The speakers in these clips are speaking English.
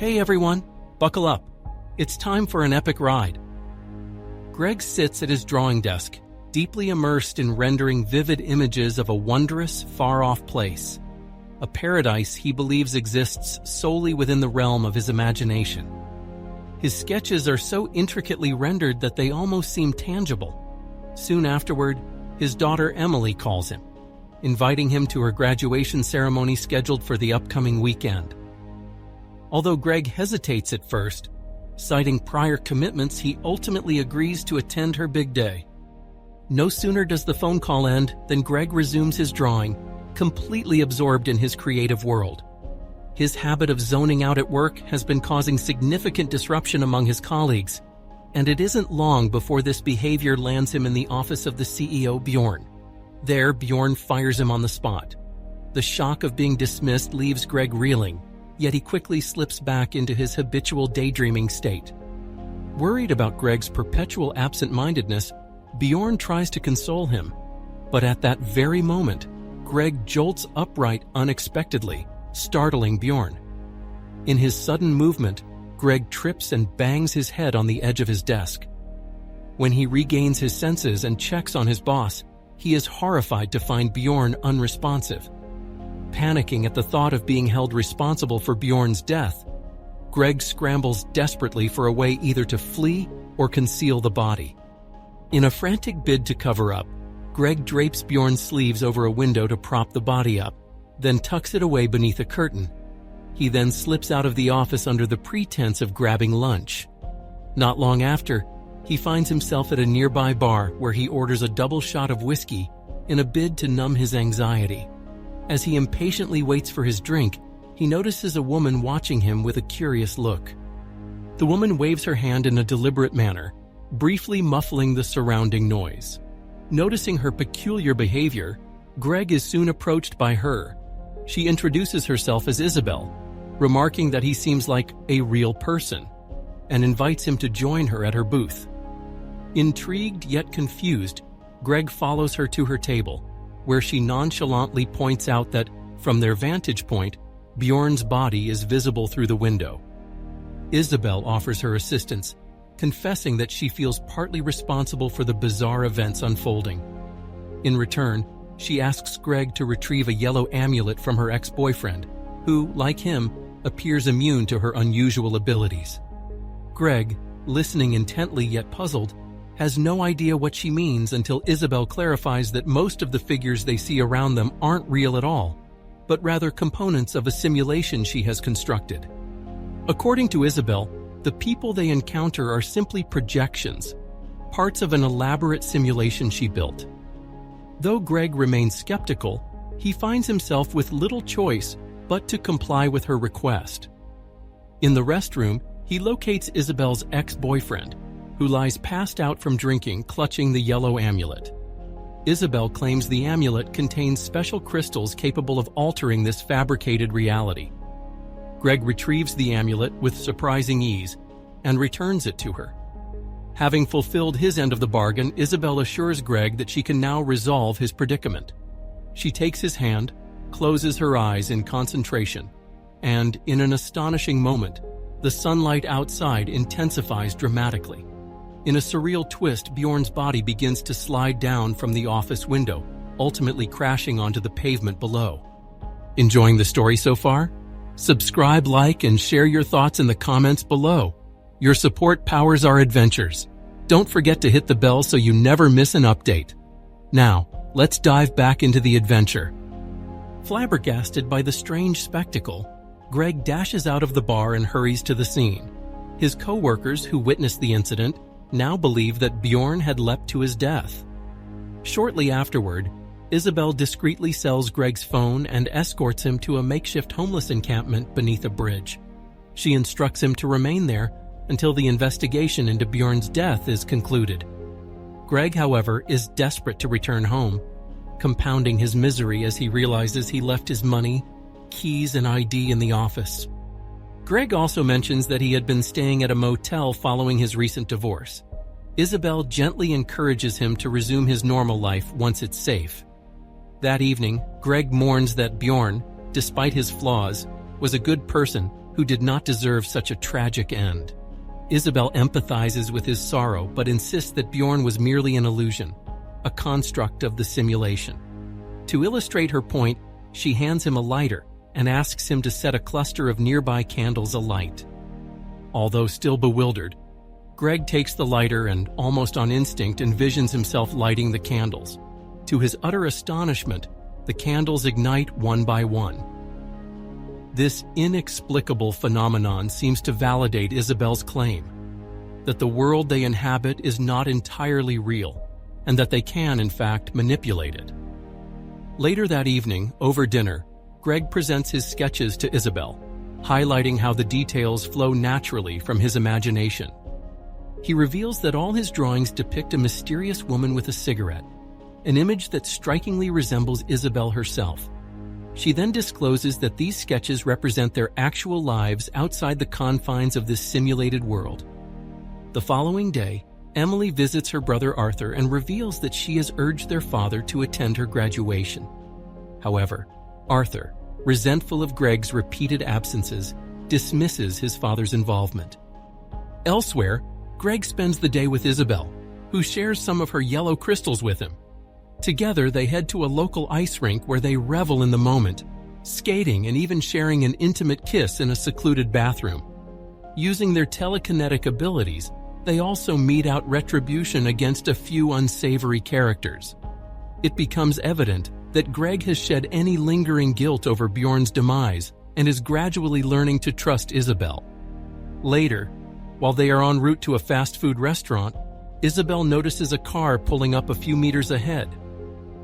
Hey everyone, buckle up. It's time for an epic ride. Greg sits at his drawing desk, deeply immersed in rendering vivid images of a wondrous, far-off place. A paradise he believes exists solely within the realm of his imagination. His sketches are so intricately rendered that they almost seem tangible. Soon afterward, his daughter Emily calls him, inviting him to her graduation ceremony scheduled for the upcoming weekend. Although Greg hesitates at first, citing prior commitments, he ultimately agrees to attend her big day. No sooner does the phone call end than Greg resumes his drawing, completely absorbed in his creative world. His habit of zoning out at work has been causing significant disruption among his colleagues, and it isn't long before this behavior lands him in the office of the CEO, Bjorn. There, Bjorn fires him on the spot. The shock of being dismissed leaves Greg reeling, yet he quickly slips back into his habitual daydreaming state. Worried about Greg's perpetual absent-mindedness, Bjorn tries to console him, but at that very moment, Greg jolts upright unexpectedly, startling Bjorn. In his sudden movement, Greg trips and bangs his head on the edge of his desk. When he regains his senses and checks on his boss, he is horrified to find Bjorn unresponsive. Panicking at the thought of being held responsible for Bjorn's death, Greg scrambles desperately for a way either to flee or conceal the body. In a frantic bid to cover up, Greg drapes Bjorn's sleeves over a window to prop the body up, then tucks it away beneath a curtain. He then slips out of the office under the pretense of grabbing lunch. Not long after, he finds himself at a nearby bar where he orders a double shot of whiskey in a bid to numb his anxiety. As he impatiently waits for his drink, he notices a woman watching him with a curious look. The woman waves her hand in a deliberate manner, briefly muffling the surrounding noise. Noticing her peculiar behavior, Greg is soon approached by her. She introduces herself as Isabelle, remarking that he seems like a real person, and invites him to join her at her booth. Intrigued yet confused, Greg follows her to her table, where she nonchalantly points out that, from their vantage point, Bjorn's body is visible through the window. Isabelle offers her assistance, confessing that she feels partly responsible for the bizarre events unfolding. In return, she asks Greg to retrieve a yellow amulet from her ex-boyfriend, who, like him, appears immune to her unusual abilities. Greg, listening intently yet puzzled, has no idea what she means until Isabelle clarifies that most of the figures they see around them aren't real at all, but rather components of a simulation she has constructed. According to Isabelle, the people they encounter are simply projections, parts of an elaborate simulation she built. Though Greg remains skeptical, he finds himself with little choice but to comply with her request. In the restroom, he locates Isabelle's ex-boyfriend, who lies passed out from drinking, clutching the yellow amulet. Isabelle claims the amulet contains special crystals capable of altering this fabricated reality. Greg retrieves the amulet with surprising ease and returns it to her. Having fulfilled his end of the bargain, Isabelle assures Greg that she can now resolve his predicament. She takes his hand, closes her eyes in concentration, and, in an astonishing moment, the sunlight outside intensifies dramatically. In a surreal twist, Bjorn's body begins to slide down from the office window, ultimately crashing onto the pavement below. Enjoying the story so far? Subscribe, like, and share your thoughts in the comments below. Your support powers our adventures. Don't forget to hit the bell so you never miss an update. Now, let's dive back into the adventure. Flabbergasted by the strange spectacle, Greg dashes out of the bar and hurries to the scene. His co-workers who witnessed the incident now believe that Bjorn had leapt to his death. Shortly afterward, Isabelle discreetly sells Greg's phone and escorts him to a makeshift homeless encampment beneath a bridge. She instructs him to remain there until the investigation into Bjorn's death is concluded. Greg, however, is desperate to return home, compounding his misery as he realizes he left his money, keys, and ID in the office. Greg also mentions that he had been staying at a motel following his recent divorce. Isabelle gently encourages him to resume his normal life once it's safe. That evening, Greg mourns that Bjorn, despite his flaws, was a good person who did not deserve such a tragic end. Isabelle empathizes with his sorrow but insists that Bjorn was merely an illusion, a construct of the simulation. To illustrate her point, she hands him a lighter and asks him to set a cluster of nearby candles alight. Although still bewildered, Greg takes the lighter and, almost on instinct, envisions himself lighting the candles. To his utter astonishment, the candles ignite one by one. This inexplicable phenomenon seems to validate Isabelle's claim that the world they inhabit is not entirely real, and that they can, in fact, manipulate it. Later that evening, over dinner, Greg presents his sketches to Isabelle, highlighting how the details flow naturally from his imagination. He reveals that all his drawings depict a mysterious woman with a cigarette, an image that strikingly resembles Isabelle herself. She then discloses that these sketches represent their actual lives outside the confines of this simulated world. The following day, Emily visits her brother Arthur and reveals that she has urged their father to attend her graduation. However, Arthur, resentful of Greg's repeated absences, dismisses his father's involvement. Elsewhere, Greg spends the day with Isabelle, who shares some of her yellow crystals with him. Together, they head to a local ice rink where they revel in the moment, skating and even sharing an intimate kiss in a secluded bathroom. Using their telekinetic abilities, they also mete out retribution against a few unsavory characters. It becomes evident that Greg has shed any lingering guilt over Bjorn's demise and is gradually learning to trust Isabelle. Later, while they are en route to a fast food restaurant, Isabelle notices a car pulling up a few meters ahead.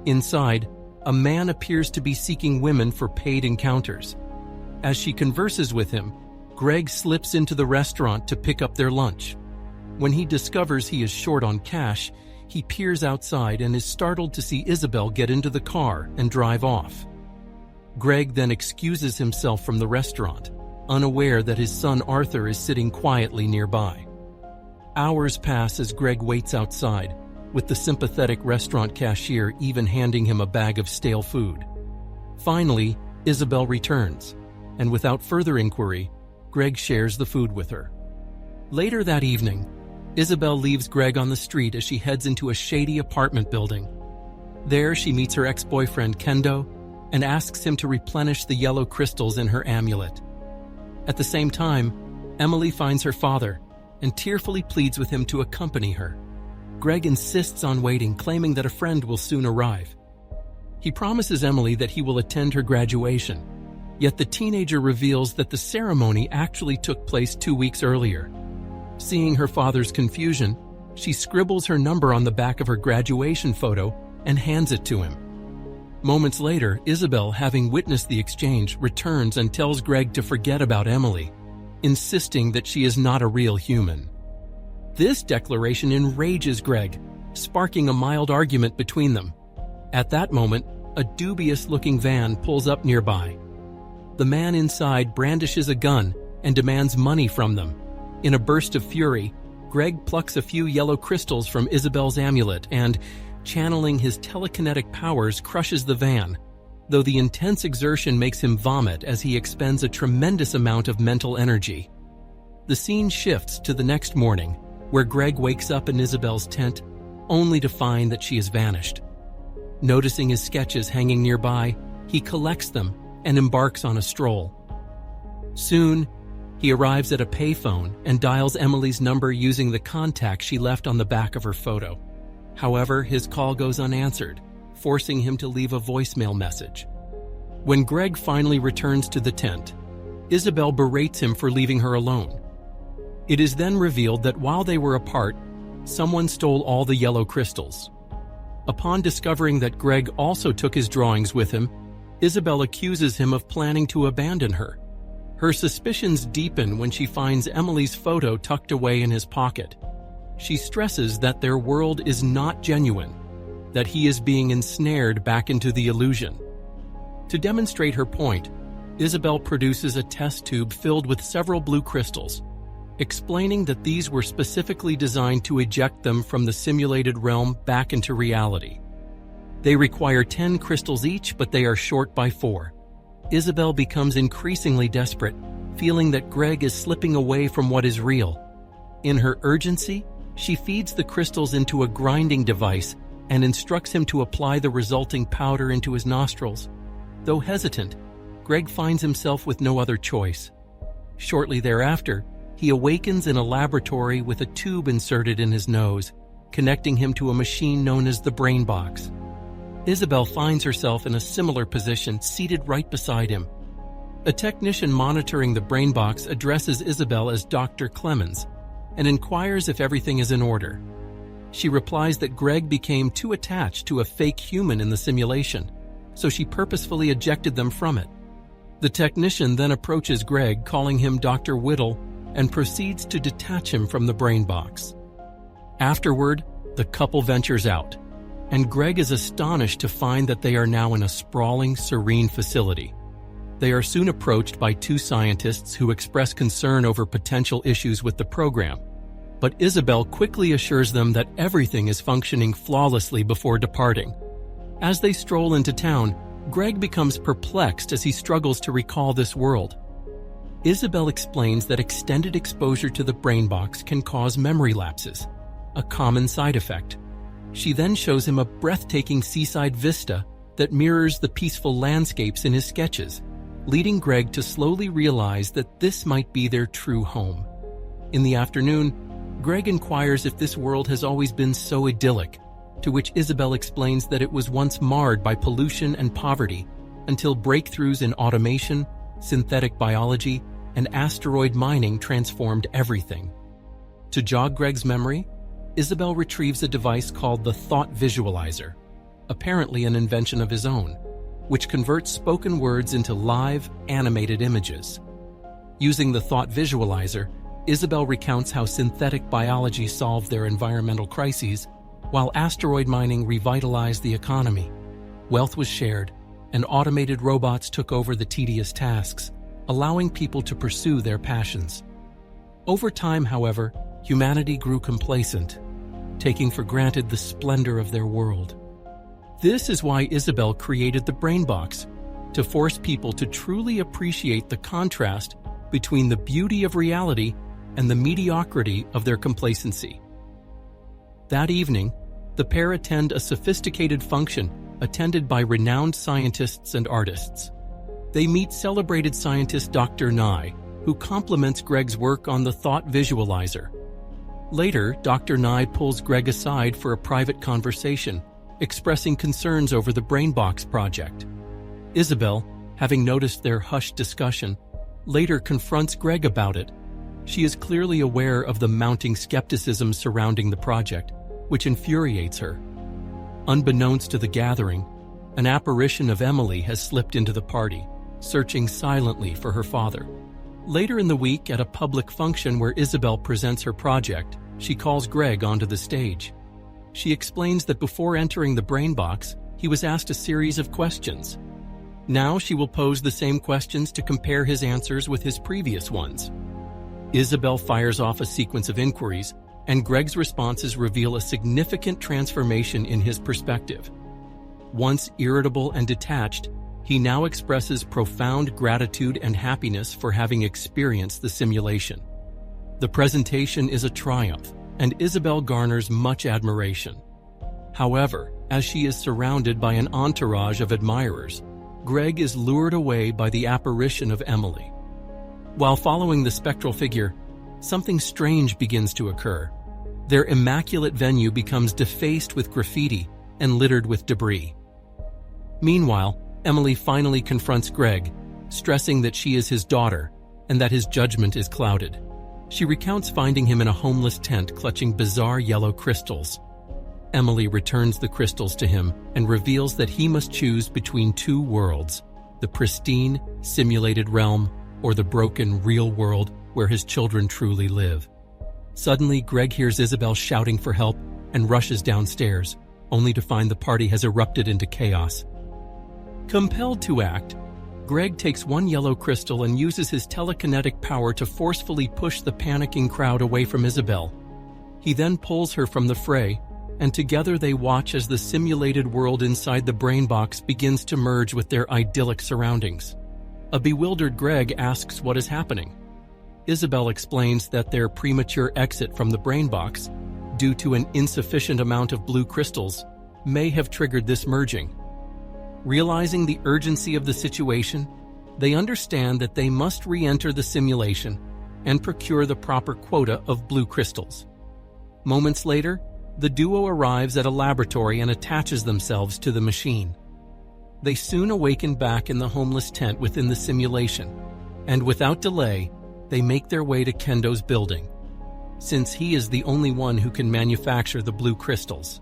Inside, a man appears to be seeking women for paid encounters. As she converses with him, Greg slips into the restaurant to pick up their lunch. When he discovers he is short on cash, he peers outside and is startled to see Isabelle get into the car and drive off. Greg then excuses himself from the restaurant, unaware that his son Arthur is sitting quietly nearby. Hours pass as Greg waits outside, with the sympathetic restaurant cashier even handing him a bag of stale food. Finally, Isabelle returns, and without further inquiry, Greg shares the food with her. Later that evening, Isabelle leaves Greg on the street as she heads into a shady apartment building. There, she meets her ex-boyfriend, Kendo, and asks him to replenish the yellow crystals in her amulet. At the same time, Emily finds her father and tearfully pleads with him to accompany her. Greg insists on waiting, claiming that a friend will soon arrive. He promises Emily that he will attend her graduation, yet the teenager reveals that the ceremony actually took place 2 weeks earlier. Seeing her father's confusion, she scribbles her number on the back of her graduation photo and hands it to him. Moments later, Isabelle, having witnessed the exchange, returns and tells Greg to forget about Emily, insisting that she is not a real human. This declaration enrages Greg, sparking a mild argument between them. At that moment, a dubious-looking van pulls up nearby. The man inside brandishes a gun and demands money from them. In a burst of fury, Greg plucks a few yellow crystals from Isabelle's amulet and, channeling his telekinetic powers, crushes the van, though the intense exertion makes him vomit as he expends a tremendous amount of mental energy. The scene shifts to the next morning, where Greg wakes up in Isabelle's tent, only to find that she has vanished. Noticing his sketches hanging nearby, he collects them and embarks on a stroll. Soon, he arrives at a payphone and dials Emily's number using the contact she left on the back of her photo. However, his call goes unanswered, forcing him to leave a voicemail message. When Greg finally returns to the tent, Isabelle berates him for leaving her alone. It is then revealed that while they were apart, someone stole all the yellow crystals. Upon discovering that Greg also took his drawings with him, Isabelle accuses him of planning to abandon her. Her suspicions deepen when she finds Emily's photo tucked away in his pocket. She stresses that their world is not genuine, that he is being ensnared back into the illusion. To demonstrate her point, Isabelle produces a test tube filled with several blue crystals, explaining that these were specifically designed to eject them from the simulated realm back into reality. They require 10 crystals each, but they are short by 4. Isabelle becomes increasingly desperate, feeling that Greg is slipping away from what is real. In her urgency, she feeds the crystals into a grinding device and instructs him to apply the resulting powder into his nostrils. Though hesitant, Greg finds himself with no other choice. Shortly thereafter, he awakens in a laboratory with a tube inserted in his nose, connecting him to a machine known as the brain box. Isabelle finds herself in a similar position, seated right beside him. A technician monitoring the brain box addresses Isabelle as Dr. Clemens and inquires if everything is in order. She replies that Greg became too attached to a fake human in the simulation, so she purposefully ejected them from it. The technician then approaches Greg, calling him Dr. Whittle, and proceeds to detach him from the brain box. Afterward, the couple ventures out, and Greg is astonished to find that they are now in a sprawling, serene facility. They are soon approached by two scientists who express concern over potential issues with the program, but Isabelle quickly assures them that everything is functioning flawlessly before departing. As they stroll into town, Greg becomes perplexed as he struggles to recall this world. Isabelle explains that extended exposure to the brain box can cause memory lapses, a common side effect. She then shows him a breathtaking seaside vista that mirrors the peaceful landscapes in his sketches, leading Greg to slowly realize that this might be their true home. In the afternoon, Greg inquires if this world has always been so idyllic, to which Isabelle explains that it was once marred by pollution and poverty until breakthroughs in automation, synthetic biology, and asteroid mining transformed everything. To jog Greg's memory, Isabelle retrieves a device called the Thought Visualizer, apparently an invention of his own, which converts spoken words into live, animated images. Using the Thought Visualizer, Isabelle recounts how synthetic biology solved their environmental crises, while asteroid mining revitalized the economy. Wealth was shared, and automated robots took over the tedious tasks, allowing people to pursue their passions. Over time, however, humanity grew complacent, taking for granted the splendor of their world. This is why Isabelle created the Brain Box, to force people to truly appreciate the contrast between the beauty of reality and the mediocrity of their complacency. That evening, the pair attend a sophisticated function attended by renowned scientists and artists. They meet celebrated scientist Dr. Nye, who compliments Greg's work on the Thought Visualizer. Later, Dr. Nye pulls Greg aside for a private conversation, expressing concerns over the Brain Box project. Isabelle, having noticed their hushed discussion, later confronts Greg about it. She is clearly aware of the mounting skepticism surrounding the project, which infuriates her. Unbeknownst to the gathering, an apparition of Emily has slipped into the party, searching silently for her father. Later in the week, at a public function where Isabelle presents her project, she calls Greg onto the stage. She explains that before entering the Brain Box, he was asked a series of questions. Now she will pose the same questions to compare his answers with his previous ones. Isabelle fires off a sequence of inquiries, and Greg's responses reveal a significant transformation in his perspective. Once irritable and detached, he now expresses profound gratitude and happiness for having experienced the simulation. The presentation is a triumph, and Isabelle garners much admiration. However, as she is surrounded by an entourage of admirers, Greg is lured away by the apparition of Emily. While following the spectral figure, something strange begins to occur. Their immaculate venue becomes defaced with graffiti and littered with debris. Meanwhile, Emily finally confronts Greg, stressing that she is his daughter and that his judgment is clouded. She recounts finding him in a homeless tent clutching bizarre yellow crystals. Emily returns the crystals to him and reveals that he must choose between two worlds, the pristine, simulated realm or the broken, real world where his children truly live. Suddenly, Greg hears Isabelle shouting for help and rushes downstairs, only to find the party has erupted into chaos. Compelled to act, Greg takes one yellow crystal and uses his telekinetic power to forcefully push the panicking crowd away from Isabelle. He then pulls her from the fray, and together they watch as the simulated world inside the Brain Box begins to merge with their idyllic surroundings. A bewildered Greg asks what is happening. Isabelle explains that their premature exit from the brain box, due to an insufficient amount of blue crystals, may have triggered this merging. Realizing the urgency of the situation, they understand that they must re-enter the simulation and procure the proper quota of blue crystals. Moments later, the duo arrives at a laboratory and attaches themselves to the machine. They soon awaken back in the homeless tent within the simulation, and without delay, they make their way to Kendo's building, since he is the only one who can manufacture the blue crystals.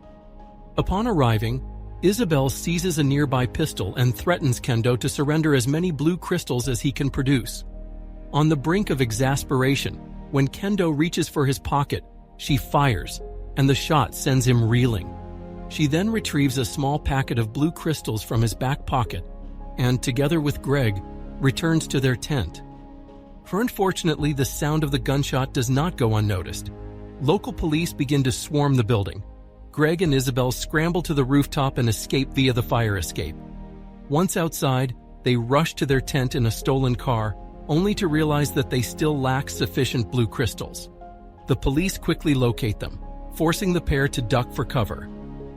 Upon arriving, Isabelle seizes a nearby pistol and threatens Kendo to surrender as many blue crystals as he can produce. On the brink of exasperation, when Kendo reaches for his pocket, she fires, and the shot sends him reeling. She then retrieves a small packet of blue crystals from his back pocket and, together with Greg, returns to their tent. For unfortunately, the sound of the gunshot does not go unnoticed. Local police begin to swarm the building. Greg and Isabelle scramble to the rooftop and escape via the fire escape. Once outside, they rush to their tent in a stolen car, only to realize that they still lack sufficient blue crystals. The police quickly locate them, forcing the pair to duck for cover.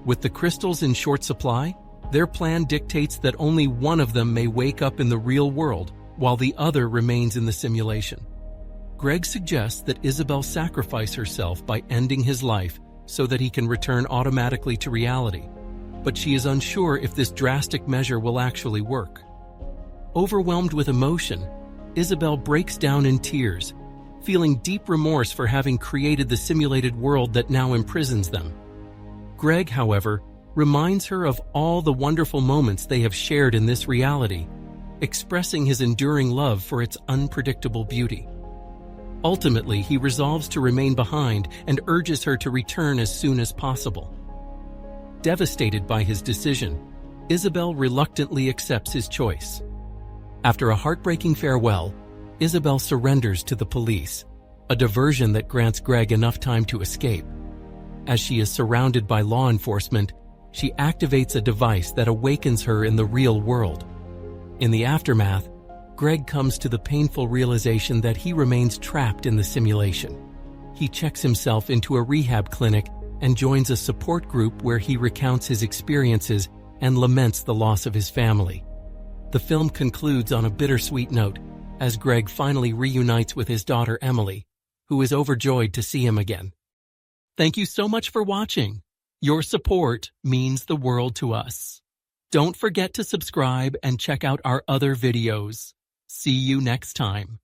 With the crystals in short supply, their plan dictates that only one of them may wake up in the real world, while the other remains in the simulation. Greg suggests that Isabelle sacrifice herself by ending his life so that he can return automatically to reality, but she is unsure if this drastic measure will actually work. Overwhelmed with emotion, Isabelle breaks down in tears, feeling deep remorse for having created the simulated world that now imprisons them. Greg, however, reminds her of all the wonderful moments they have shared in this reality, expressing his enduring love for its unpredictable beauty. Ultimately, he resolves to remain behind and urges her to return as soon as possible. Devastated by his decision, Isabelle reluctantly accepts his choice. After a heartbreaking farewell, Isabelle surrenders to the police, a diversion that grants Greg enough time to escape. As she is surrounded by law enforcement, she activates a device that awakens her in the real world. In the aftermath, Greg comes to the painful realization that he remains trapped in the simulation. He checks himself into a rehab clinic and joins a support group where he recounts his experiences and laments the loss of his family. The film concludes on a bittersweet note as Greg finally reunites with his daughter Emily, who is overjoyed to see him again. Thank you so much for watching. Your support means the world to us. Don't forget to subscribe and check out our other videos. See you next time.